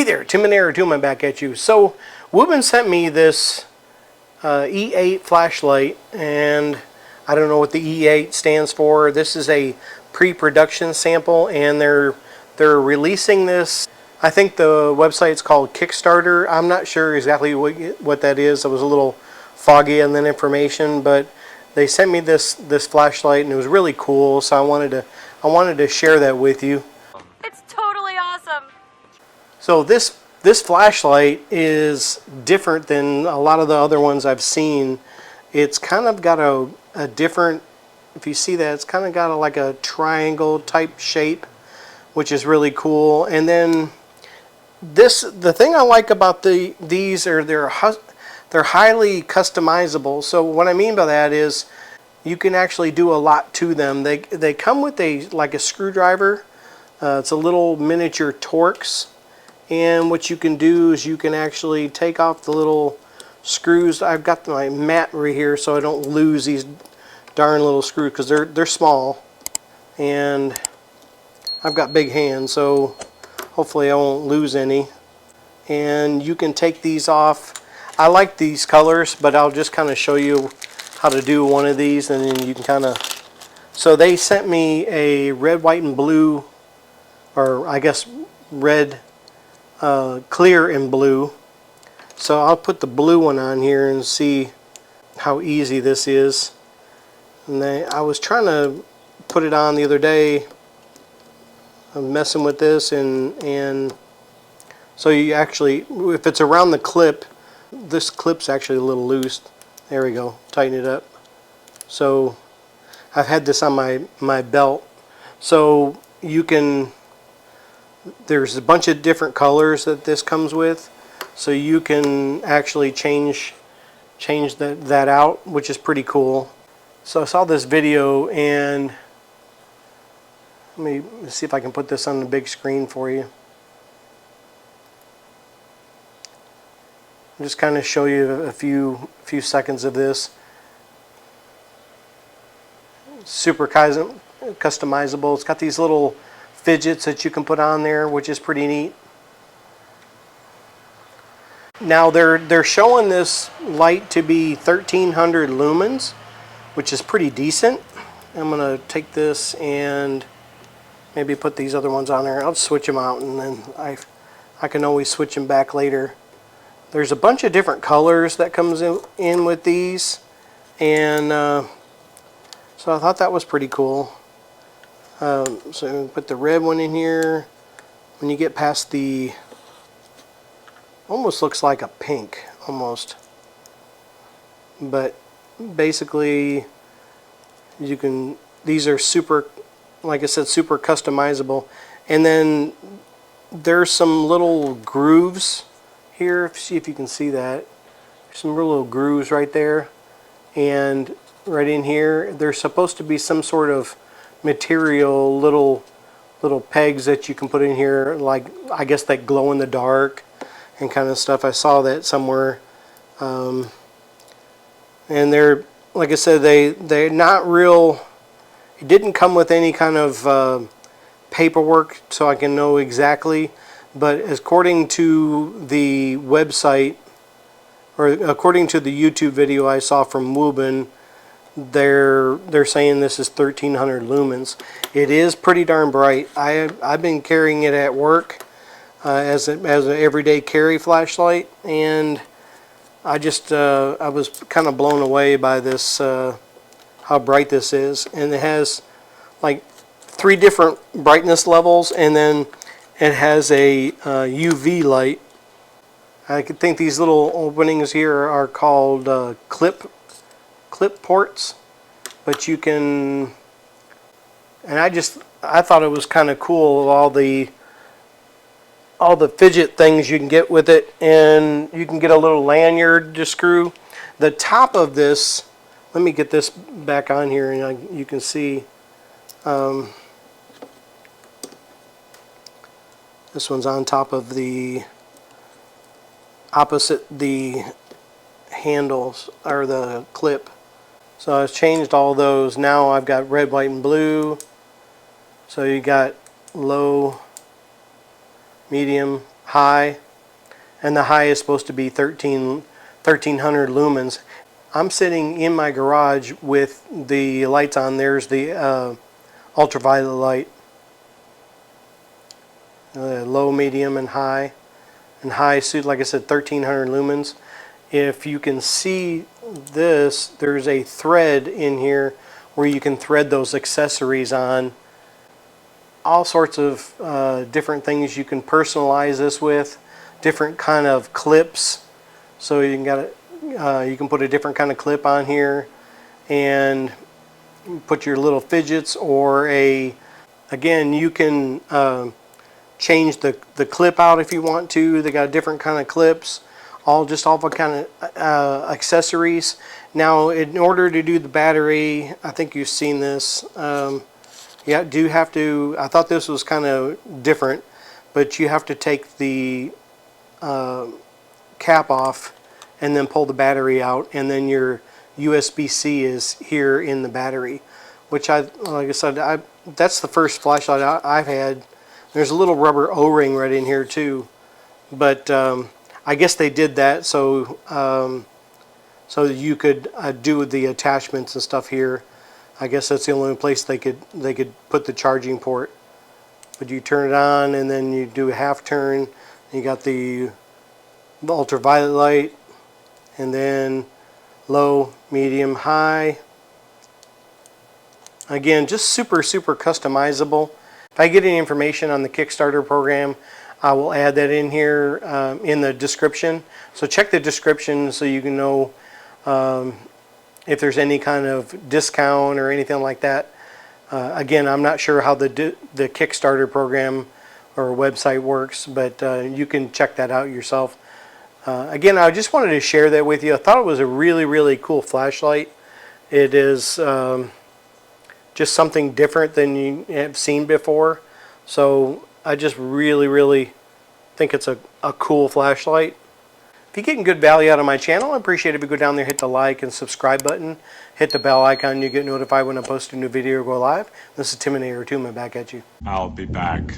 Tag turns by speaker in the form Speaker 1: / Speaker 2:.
Speaker 1: there, Tim and Air, Tim, I'm back at you. So Wuben sent me this E8 flashlight, and I don't know what the E8 stands for. This is a pre-production sample, and they're releasing this. I think the website's called Kickstarter. I'm not sure exactly what that is. I was a little foggy on that information, but they sent me this flashlight, and it was really cool. So I wanted to share that with you.
Speaker 2: It's totally awesome.
Speaker 1: So this flashlight is different than a lot of the other ones I've seen. It's kind of got a different, if you see that, it's kind of got like a triangle type shape, which is really cool. And then the thing I like about these are they're highly customizable. So what I mean by that is you can actually do a lot to them. They come with like a screwdriver. It's a little miniature Torx. And what you can do is you can actually take off the little screws. I've got my mat right here so I don't lose these darn little screws because they're small. And I've got big hands, so hopefully I won't lose any. And you can take these off. I like these colors, but I'll just kind of show you how to do one of these, and then you can kind of... So they sent me a red, white, and blue, or I guess red, clear and blue. So I'll put the blue one on here and see how easy this is. And I was trying to put it on the other day. I'm messing with this, and so you actually, if it's around the clip, this clip's actually a little loose. There we go, tighten it up. So I've had this on my belt. So you can, there's a bunch of different colors that this comes with, so you can actually change that out, which is pretty cool. So I saw this video, and let me see if I can put this on the big screen for you. I'll just kind of show you a few seconds of this. Super customizable. It's got these little fidgets that you can put on there, which is pretty neat. Now they're showing this light to be 1300 lumens, which is pretty decent. I'm gonna take this and maybe put these other ones on there. I'll switch them out, and then I can always switch them back later. There's a bunch of different colors that comes in with these, and so I thought that was pretty cool. So put the red one in here. When you get past the, almost looks like a pink, almost. But basically, you can, these are super, like I said, super customizable. And then there's some little grooves here. See if you can see that. Some little grooves right there. And right in here, there's supposed to be some sort of material, little pegs that you can put in here, like I guess that glow in the dark and kind of stuff. I saw that somewhere. And they're, like I said, they're not real. It didn't come with any kind of paperwork so I can know exactly, but according to the website, or according to the YouTube video I saw from Wuben, they're saying this is 1300 lumens. It is pretty darn bright. I've been carrying it at work as an everyday carry flashlight, and I was kind of blown away by this, how bright this is. And it has like 3 different brightness levels, and then it has a UV light. I could think these little openings here are called clip ports, but you can, and I thought it was kind of cool, all the fidget things you can get with it, and you can get a little lanyard to screw. The top of this, let me get this back on here, and you can see this one's on top of the opposite the handles, or the clip. So I've changed all those. Now I've got red, white, and blue. So you got low, medium, high, and the high is supposed to be 1300 lumens. I'm sitting in my garage with the lights on. There's the ultraviolet light, low, medium, and high. And high, like I said, 1300 lumens. If you can see this, there's a thread in here where you can thread those accessories on. All sorts of different things you can personalize this with. Different kind of clips. So you can put a different kind of clip on here and put your little fidgets, or again, you can change the clip out if you want to. They got different kind of clips, all kind of accessories. Now, in order to do the battery, I think you've seen this. You do have to. I thought this was kind of different, but you have to take the cap off and then pull the battery out, and then your USB-C is here in the battery, which like I said, that's the first flashlight I've had. There's a little rubber O-ring right in here too, but I guess they did that so so that you could do the attachments and stuff here. I guess that's the only place they could put the charging port. But you turn it on and then you do a half turn. You got the ultraviolet light, and then low, medium, high. Again, just super customizable. If I get any information on the Kickstarter program, I will add that in here in the description. So check the description so you can know if there's any kind of discount or anything like that. Again, I'm not sure how the Kickstarter program or website works, but you can check that out yourself. Again, I just wanted to share that with you. I thought it was a really cool flashlight. It is just something different than you have seen before. So I just really think it's a cool flashlight. If you're getting good value out of my channel, I appreciate it if you go down there, hit the like and subscribe button, hit the bell icon, you get notified when I post a new video or go live. This is Tim and AR2, back at you.
Speaker 3: I'll be back.